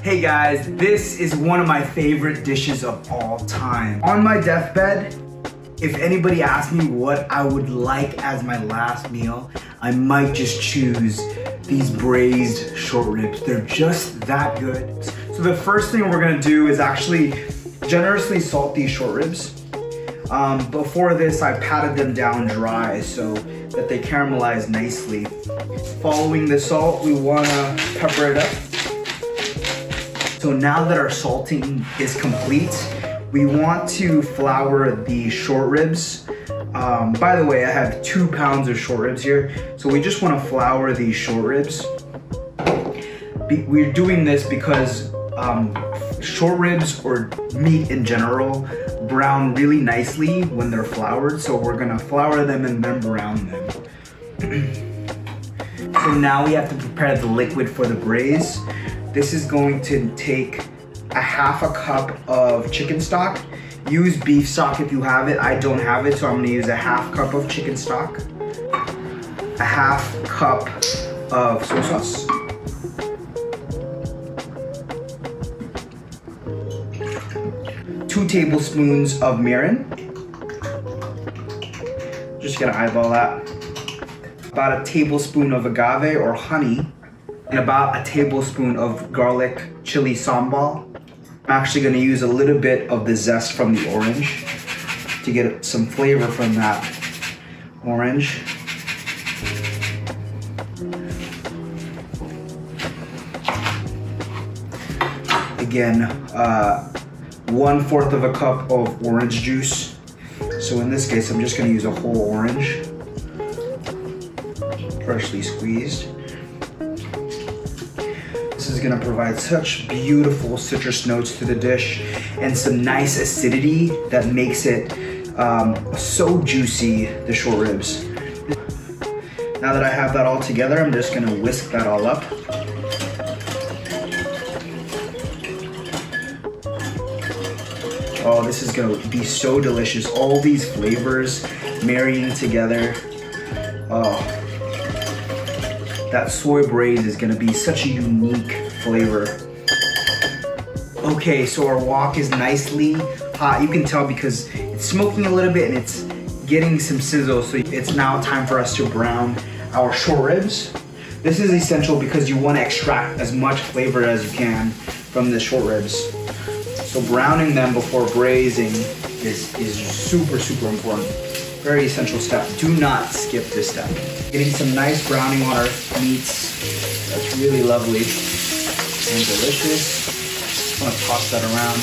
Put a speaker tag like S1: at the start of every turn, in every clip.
S1: Hey guys, this is one of my favorite dishes of all time. On my deathbed, if anybody asked me what I would like as my last meal, I might just choose these braised short ribs. They're just that good. So the first thing we're gonna do is actually generously salt these short ribs. Before this, I patted them down dry so that they caramelize nicely. Following the salt, we wanna pepper it up. So now that our salting is complete, we want to flour the short ribs. By the way, I have 2 pounds of short ribs here. So we just want to flour these short ribs. We're doing this because short ribs or meat in general brown really nicely when they're floured. So we're gonna flour them and then brown them. So now we have to prepare the liquid for the braise. This is going to take a half a cup of chicken stock. Use beef stock if you have it. I don't have it, so I'm gonna use a half cup of chicken stock, a half cup of soy sauce, two tablespoons of mirin. Just gonna eyeball that. About a tablespoon of agave or honey, and about a tablespoon of garlic chili sambal. I'm actually gonna use a little bit of the zest from the orange to get some flavor from that orange. Again, 1/4 of a cup of orange juice. So in this case, I'm just gonna use a whole orange, freshly squeezed. This is gonna provide such beautiful citrus notes to the dish and some nice acidity that makes it so juicy, the short ribs. Now that I have that all together, I'm just gonna whisk that all up. Oh, this is gonna be so delicious. All these flavors marrying together. Oh. That soy braised is gonna be such a unique flavor. Okay, so our wok is nicely hot. You can tell because it's smoking a little bit and it's getting some sizzle. So it's now time for us to brown our short ribs. This is essential because you wanna extract as much flavor as you can from the short ribs. So browning them before braising is super, super important. Very essential step. Do not skip this step. Getting some nice browning on our meats. That's really lovely and delicious. I'm gonna toss that around.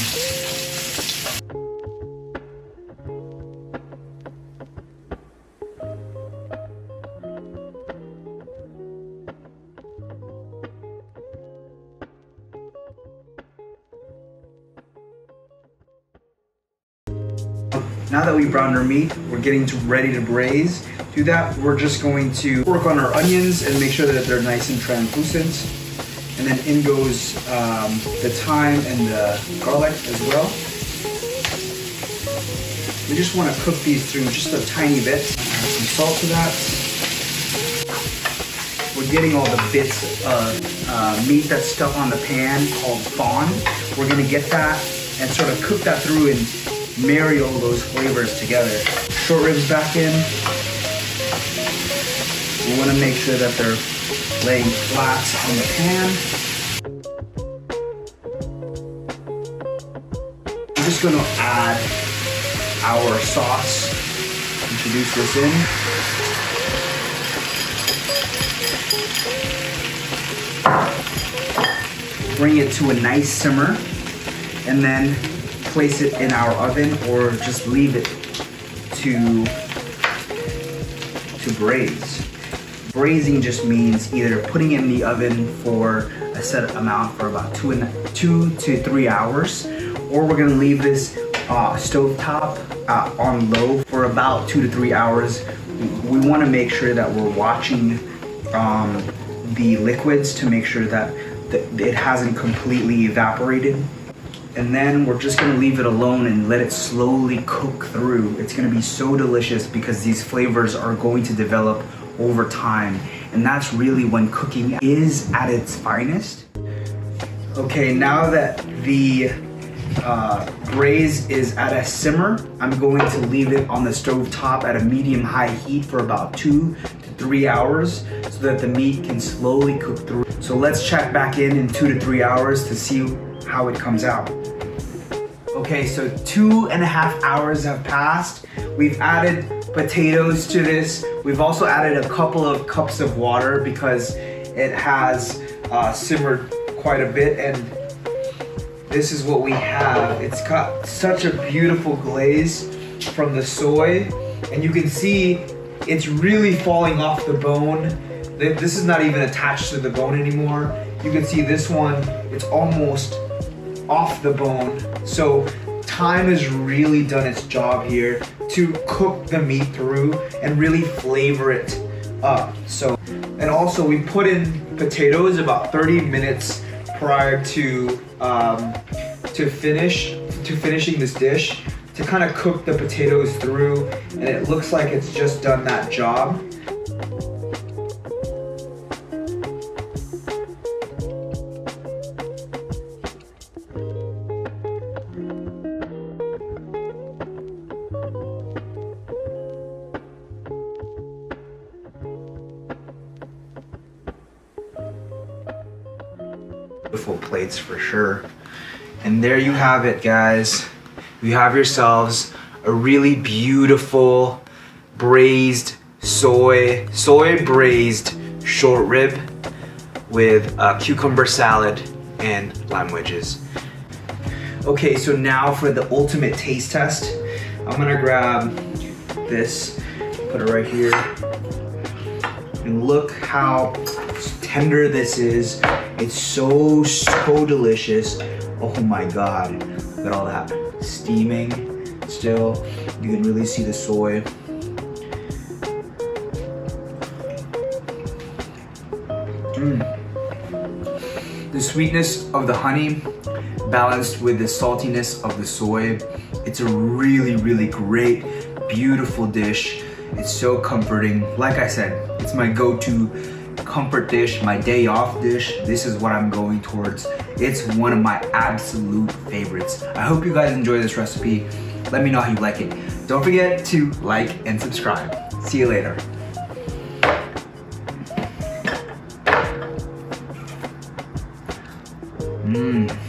S1: Now that we browned our meat, we're getting ready to braise. To that, we're just going to work on our onions and make sure that they're nice and translucent. And then in goes the thyme and the garlic as well. We just want to cook these through just a tiny bit. Add some salt to that. We're getting all the bits of meat that's stuck on the pan called fawn. We're gonna get that and sort of cook that through and marry all those flavors together. Short ribs back in. We want to make sure that they're laying flat on the pan. I'm just going to add our sauce. Introduce this in. Bring it to a nice simmer and then place it in our oven or just leave it to braise. Braising just means either putting it in the oven for a set amount for about 2 to 3 hours, or we're gonna leave this stovetop on low for about 2 to 3 hours. We wanna make sure that we're watching the liquids to make sure that it hasn't completely evaporated. And then we're just gonna leave it alone and let it slowly cook through. It's gonna be so delicious because these flavors are going to develop over time. And that's really when cooking is at its finest. Okay, now that the braise is at a simmer, I'm going to leave it on the stove top at a medium-high heat for about 2 to 3 hours so that the meat can slowly cook through. So let's check back in 2 to 3 hours to see how it comes out. Okay, so 2.5 hours have passed. We've added potatoes to this. We've also added a couple of cups of water because it has simmered quite a bit, and this is what we have. It's got such a beautiful glaze from the soy, and you can see it's really falling off the bone. This is not even attached to the bone anymore. You can see this one, it's almost off the bone. So thyme has really done its job here to cook the meat through and really flavor it up. So, and also we put in potatoes about 30 minutes prior to finishing this dish to kind of cook the potatoes through, and it looks like it's just done that job. Beautiful plates for sure. And there you have it, guys. You have yourselves a really beautiful braised soy braised short rib with a cucumber salad and lime wedges. Okay, so now for the ultimate taste test, I'm gonna grab this, put it right here, and look how tender this is. It's so delicious. Oh my God, look at all that steaming still. You can really see the soy. The sweetness of the honey balanced with the saltiness of the soy. It's a really great, beautiful dish. It's so comforting. Like I said, it's my go-to comfort dish, my day off dish. This is what I'm going towards. It's one of my absolute favorites. I hope you guys enjoy this recipe. Let me know how you like it. Don't forget to like and subscribe. See you later. Mmm.